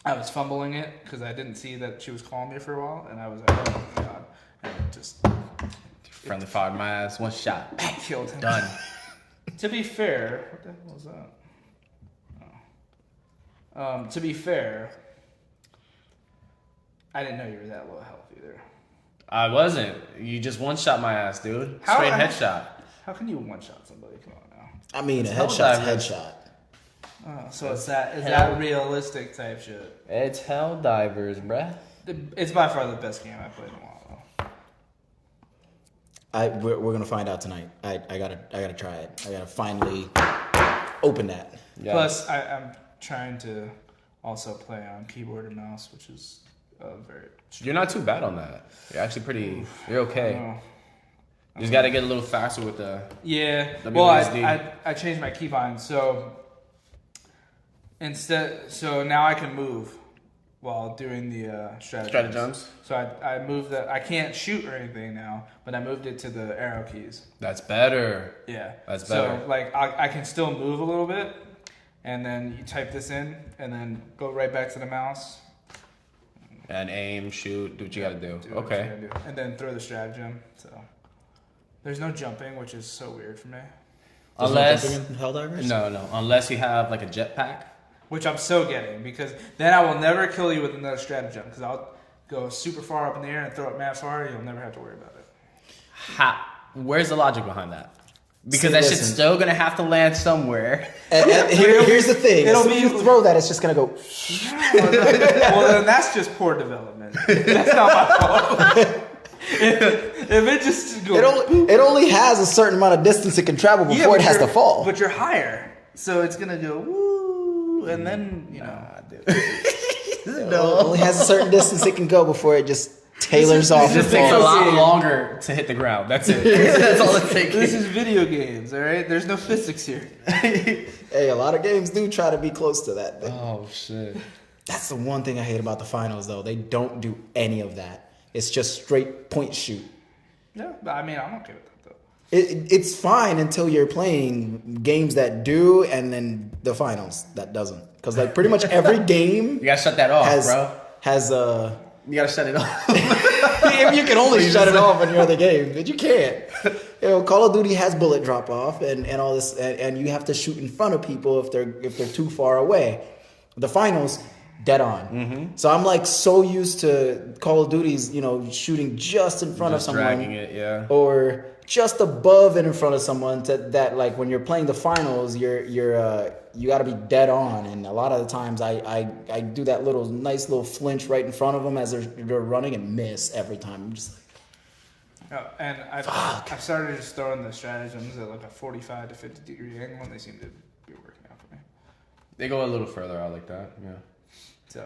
I was fumbling it because I didn't see that she was calling me for a while, and I was like, oh my god, and it just friendly fired my ass, one shot, killed him. Done. To be fair, what the hell was that? Oh. To be fair, I didn't know you were that low health either. I wasn't. You just one shot my ass, dude. Straight headshot. How can you one shot somebody? Come on now. I mean, a headshot's a headshot. Oh, so is that realistic type shit? It's Helldivers, bruh. It's by far the best game I've played in a while, though. We're gonna find out tonight. I gotta try it. I gotta finally open that. Yeah. Plus, I'm trying to also play on keyboard and mouse, which is very. You're not too bad on that. You're actually pretty. You're okay. Oh. You just got to get a little faster with the. Yeah. WSD. Well, I changed my keybinds, so so now I can move while doing the stratagems. So I moved that. I can't shoot or anything now, but I moved it to the arrow keys. That's better. Yeah. That's better. So like I can still move a little bit, and then you type this in, and then go right back to the mouse. And aim, shoot, do what you got to do. Do what you Okay. gotta do. And then throw the stratagem. So there's no jumping, which is so weird for me. Unless Jumping in Helldivers? no, unless you have like a jetpack. Which I'm so getting, because then I will never kill you with another stratagem, because I'll go super far up in the air and throw it mad far, and you'll never have to worry about it. Where's the logic behind that? Because See, that shit's listen. still gonna have to land somewhere. And here's the thing. it'll As soon as be- you throw that, it's just gonna go. Well, then that's just poor development. That's not my fault. if it just goes... It only has a certain amount of distance it can travel before it has to fall. But you're higher, so it's going to go woo, and then, you know... It only has a certain distance it can go before it just tailors off. It just and takes a falls. lot longer to hit the ground. That's it. That's all it takes. This is video games, all right? There's no physics here. Hey, a lot of games do try to be close to that. But Oh shit. that's the one thing I hate about the finals, though. They don't do any of that. It's just straight point shoot. Yeah, but I mean, I'm okay with that, though. It's fine until you're playing games that do, and then the finals that doesn't. Because like pretty much every game You gotta shut that off, bro. has You gotta shut it off. you can only shut it off in your other game, but you can't. You know, Call of Duty has bullet drop off and all this, and you have to shoot in front of people if they're too far away. The finals, dead on. Mm-hmm. So I'm like so used to Call of Duty's, shooting just in front of someone, Dragging it, yeah. or just above and in front of someone. That like when you're playing the finals, you got to be dead on. And a lot of the times I do that nice little flinch right in front of them as they're running and miss every time. I'm just like, Oh, and I've started just throwing the stratagems at like a 45 to 50 degree angle, and they seem to be working out for me. They go a little further out like that, yeah. So,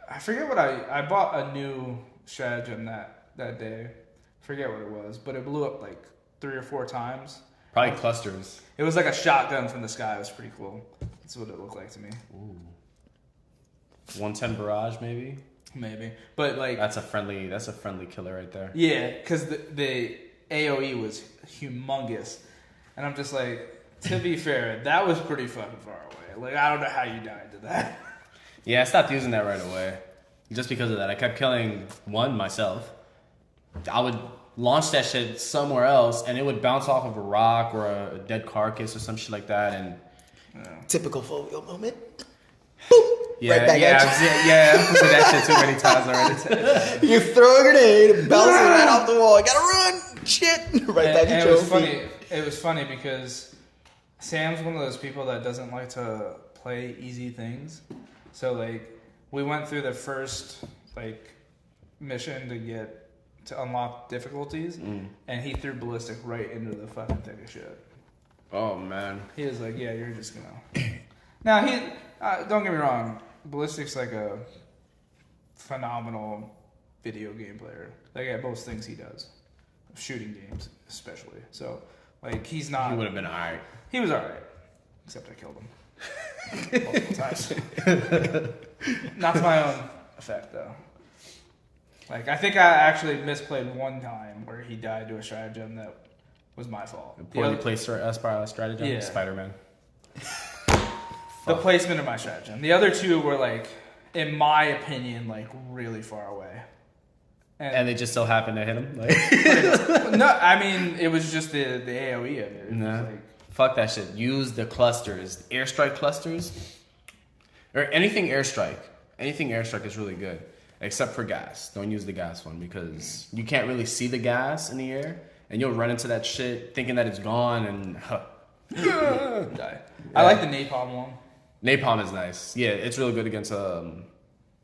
I forget what I bought a new stratagem that day. Forget what it was, but it blew up like 3 or 4 times. Probably clusters. It was like a shotgun from the sky. It was pretty cool. That's what it looked like to me. Ooh. 110 barrage, maybe. Maybe, but like That's a friendly killer right there. yeah, because the AOE was humongous, and I'm just like, to be fair, that was pretty fucking far away. Like I don't know how you died to that. Yeah, I stopped using that right away. Just because of that. I kept killing one myself. I would launch that shit somewhere else, and it would bounce off of a rock or a dead carcass or some shit like that, and typical Fulvio moment. yeah, Right back yeah, at yeah. I've said that shit too many times already. You throw a grenade, it bounces right off the wall. You gotta run. Shit. Right back And at it your was feet. funny. It was funny because Sam's one of those people that doesn't like to play easy things. So like we went through the first like mission to unlock difficulties, and he threw ballistic right into the fucking thick of shit. Oh man. He was like, "Yeah, you're just gonna." Now don't get me wrong, ballistic's like a phenomenal video game player. Like at most things he does, shooting games especially. So like he's not. He would have been alright. He was alright, except I killed him multiple times. Not to my own effect though. Like I think I actually misplayed one time where he died to a stratagem that was my fault. Poorly placed stratagem. Yeah. Spider-Man. The placement of my stratagem. The other two were like, in my opinion, like really far away. And they just so happened to hit him. Like, No, I mean it was just the AOE of it. It was nah. like, Fuck that shit. Use the clusters. Airstrike clusters. Or anything airstrike. Anything airstrike is really good. Except for gas. Don't use the gas one because you can't really see the gas in the air. And you'll run into that shit thinking that it's gone and die. I like the napalm one. Napalm is nice. Yeah, it's really good against the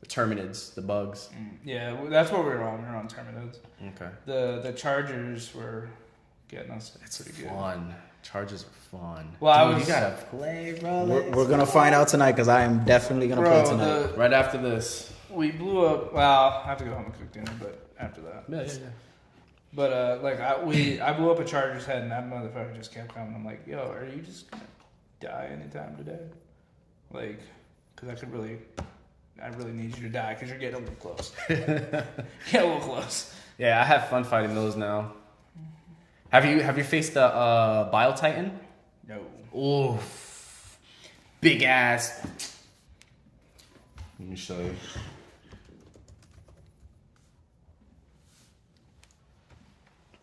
terminids, the bugs. Yeah, that's what we were on. We were on Terminids. Okay. The Chargers were getting us pretty good. Fun. Charges are fun. Well, Dude, I was- you gotta play, bro. We're gonna find out tonight because I am definitely gonna play tonight. Right after this. we blew up. Well, I have to go home and cook dinner, but after that. Yeah. But like I blew up a Charger's head, and that motherfucker just kept coming. I'm like, yo, are you just gonna die anytime today? Like, because I really need you to die because you're getting a little close. Get a little close. Yeah, I have fun fighting those now. Have you faced the Bile Titan? No. Oof. Big ass. Let me show you.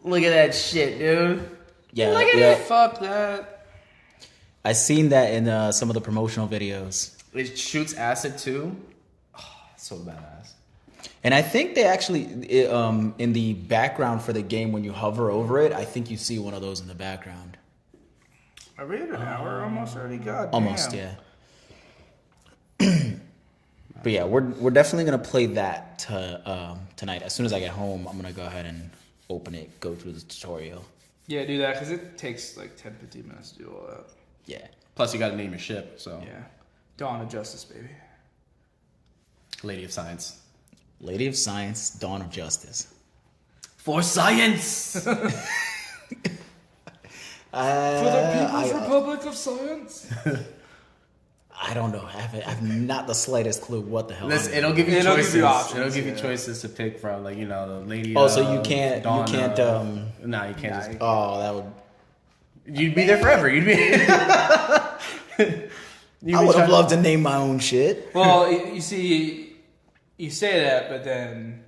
Look at that shit, dude. Yeah, Look at yeah. it. Fuck that. I seen that in some of the promotional videos. It shoots acid too. Oh, so badass. And I think they actually, in the background for the game, when you hover over it, I think you see one of those in the background. Are we at an hour almost already? God Almost, damn. yeah. But yeah, we're definitely gonna play that tonight. As soon as I get home, I'm gonna go ahead and open it, go through the tutorial. Yeah, do that because it takes like 10-15 minutes to do all that. Yeah. Plus, you got to name your ship. So, Yeah. Dawn of Justice, baby. Lady of Science. Lady of Science, Dawn of Justice. For science. For the People's Republic of Science. I don't know. I have not the slightest clue what the hell. Listen, I'm it'll give you It'll choices. give you options, It'll give you yeah. choices to pick from, like, you know, the lady. Oh, so you can't- Dawn, you can't, Nah, you can't. Just, Oh, that would. you'd be there forever. You'd be. I would have loved to name my own shit. Well, you see, you say that, but then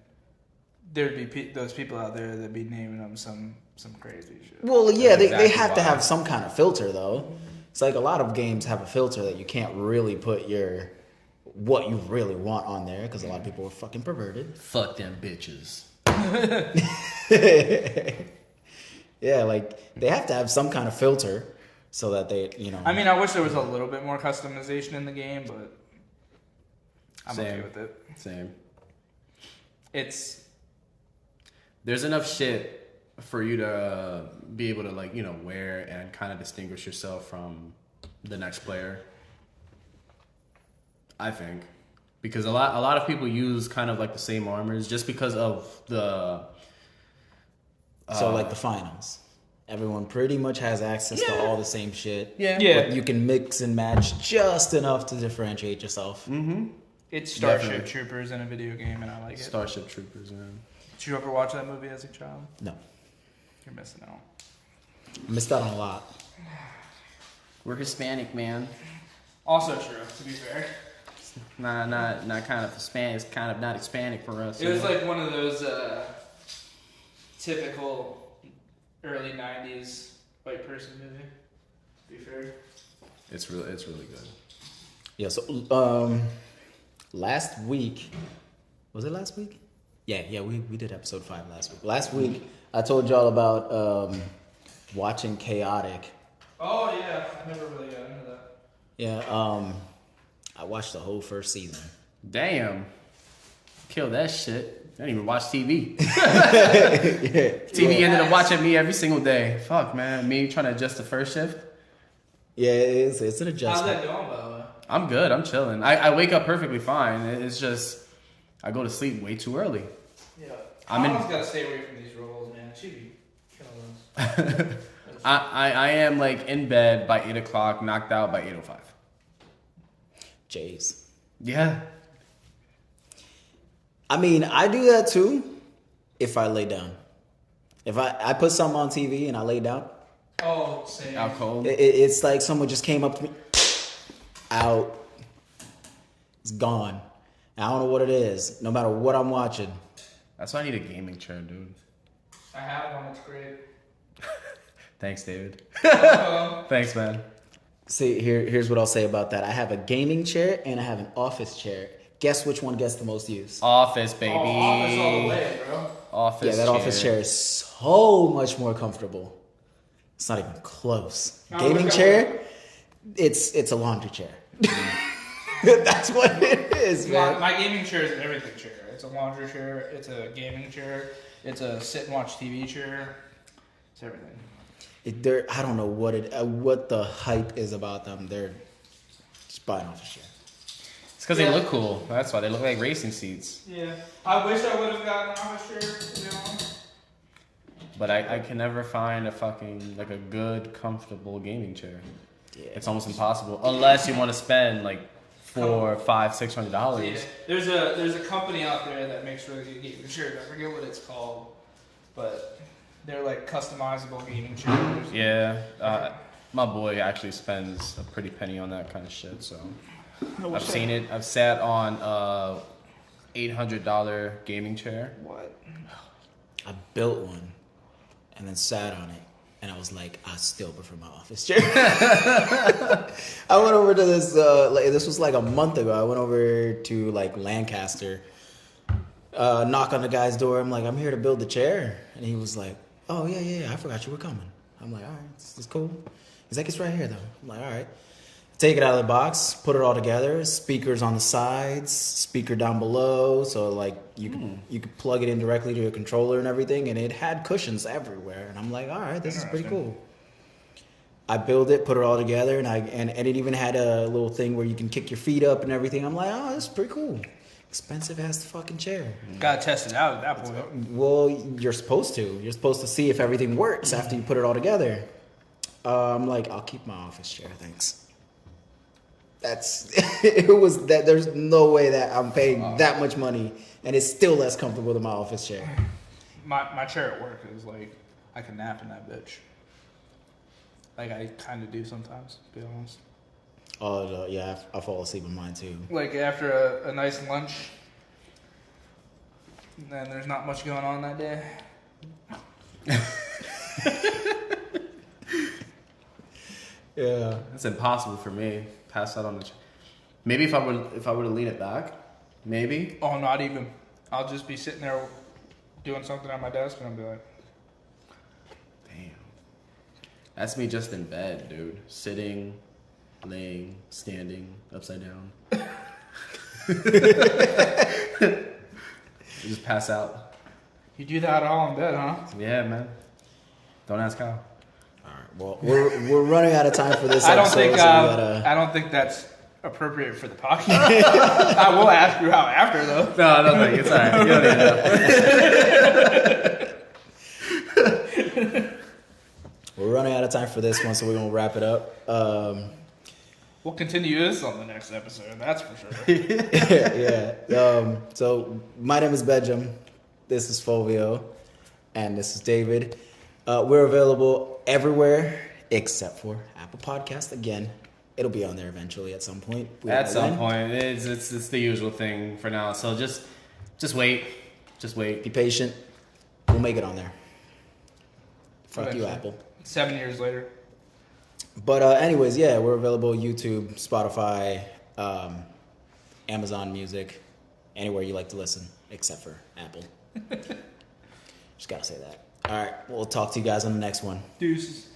there'd be those people out there that'd be naming them some crazy shit. Well, yeah, That's they exactly have to why. have some kind of filter, though. It's like a lot of games have a filter that you can't really put what you really want on there because a lot of people are fucking perverted. Fuck them bitches. Yeah, like they have to have some kind of filter so that they, I mean, I wish there was a little bit more customization in the game, but I'm Same. okay with it. Same. It's There's enough shit for you to be able to, like, you know, wear and kind of distinguish yourself from the next player. I think, because a lot of people use kind of like the same armors just because of the. so like the finals. Everyone pretty much has access to all the same shit. Yeah. But you can mix and match just enough to differentiate yourself. it's Starship Definitely. Troopers in a video game, and I like it. Starship Troopers, man. Did you ever watch that movie as a child? No. You're missing out. I missed out on a lot. We're Hispanic, man. Also true, to be fair. Not kind of Hispanic. It's kind of not Hispanic for us. It was like one of those typical early '90s white person movie. To be fair. It's really good. Yeah, so last week, was it last week? Yeah, we did episode 5 last week. Last week, I told y'all about watching Chaotic. Oh yeah, I never really got into that. Yeah, I watched the whole first season. Damn. Kill that shit. I didn't even watch TV. Yeah. TV ended up watching me every single day. Fuck, man. Me trying to adjust the first shift. Yeah, it's an How's adjustment. that going, by the way? I'm good. I'm chilling. I wake up perfectly fine. It's just I go to sleep way too early. Yeah. I'm in- Almost gotta stay away from these roles, man. She be killing us. I am like in bed by 8 o'clock, knocked out by 8:05. Jays. Yeah. I mean, I do that too if I lay down. If I put something on TV and I lay down, Oh, same. Out cold. it's like someone just came up to me, out. It's gone. I don't know what it is. No matter what I'm watching. That's why I need a gaming chair, dude. I have one. It's great. Thanks, David. Uh, Thanks, man. See, here's what I'll say about that. I have a gaming chair and I have an office chair. Guess which one gets the most use? Office, baby. office all the way, bro. Office Yeah, that office chair is so much more comfortable. It's not even close. Oh, Gaming okay. chair, it's a laundry chair. That's what it is, man. My gaming chair is an everything chair. It's a laundry chair. It's a gaming chair. It's a sit and watch TV chair. It's everything. I don't know what the hype is about them. They're just buying off the chair. It's because they look cool. That's why they look like racing seats. Yeah. I wish I would have gotten an office chair, to be honest. But I can never find a fucking like a good, comfortable gaming chair. Yeah. It's almost impossible unless you want to spend like $400, $500, $600. Yeah. There's a company out there that makes really good gaming chairs. I forget what it's called, but they're like customizable gaming chairs. Yeah, my boy actually spends a pretty penny on that kind of shit. So I've seen it. I've sat on $800 gaming chair. What? I built one and then sat on it. And I was like, I still prefer my office chair. I went over to this, this was like a month ago. I went over to like Lancaster, knock on the guy's door. I'm like, I'm here to build the chair. And he was like, oh, yeah, I forgot you were coming. I'm like, all right, this is cool. He's like, it's right here, though. I'm like, all right. Take it out of the box, put it all together. Speakers on the sides, speaker down below. So like you could plug it in directly to your controller and everything. And it had cushions everywhere. And I'm like, all right, this is pretty cool. I built it, put it all together, and it even had a little thing where you can kick your feet up and everything. I'm like, oh, this is pretty cool. Expensive ass fucking chair. Gotta test it out at that point. Well, you're supposed to. You're supposed to see if everything works after you put it all together. I'm like, I'll keep my office chair, thanks. There's no way that I'm paying that much money and it's still less comfortable than my office chair. My chair at work is like, I can nap in that bitch. Like I kind of do sometimes, to be honest. Oh, yeah, I fall asleep in mine too. Like after a nice lunch, and there's not much going on that day. Yeah. It's impossible for me. Pass out on the chair. Maybe if I were to lean it back, maybe. Oh, not even. I'll just be sitting there doing something at my desk, and I'll be like, Damn. That's me just in bed, dude. Sitting, laying, standing, upside down. You just pass out. you do that all in bed, huh? Yeah, man. Don't ask how. Well, we're running out of time for this I don't episode. think So we gotta... I don't think that's appropriate for the podcast. I will ask you how after though. No, thank you. It's alright. You don't need to know. We're running out of time for this one, so we're gonna wrap it up. We'll continue this on the next episode. That's for sure. Yeah. So my name is Benjamin. This is Fulvio, and this is David. We're available everywhere except for Apple Podcast. Again, it'll be on there eventually at some point. At some point, it's the usual thing for now. So just wait, Be patient. We'll make it on there. Fuck you, Eventually. Apple. 7 years later. But anyways, yeah, we're available YouTube, Spotify, Amazon Music, anywhere you like to listen, except for Apple. Just gotta say that. All right, we'll talk to you guys on the next one. Deuces.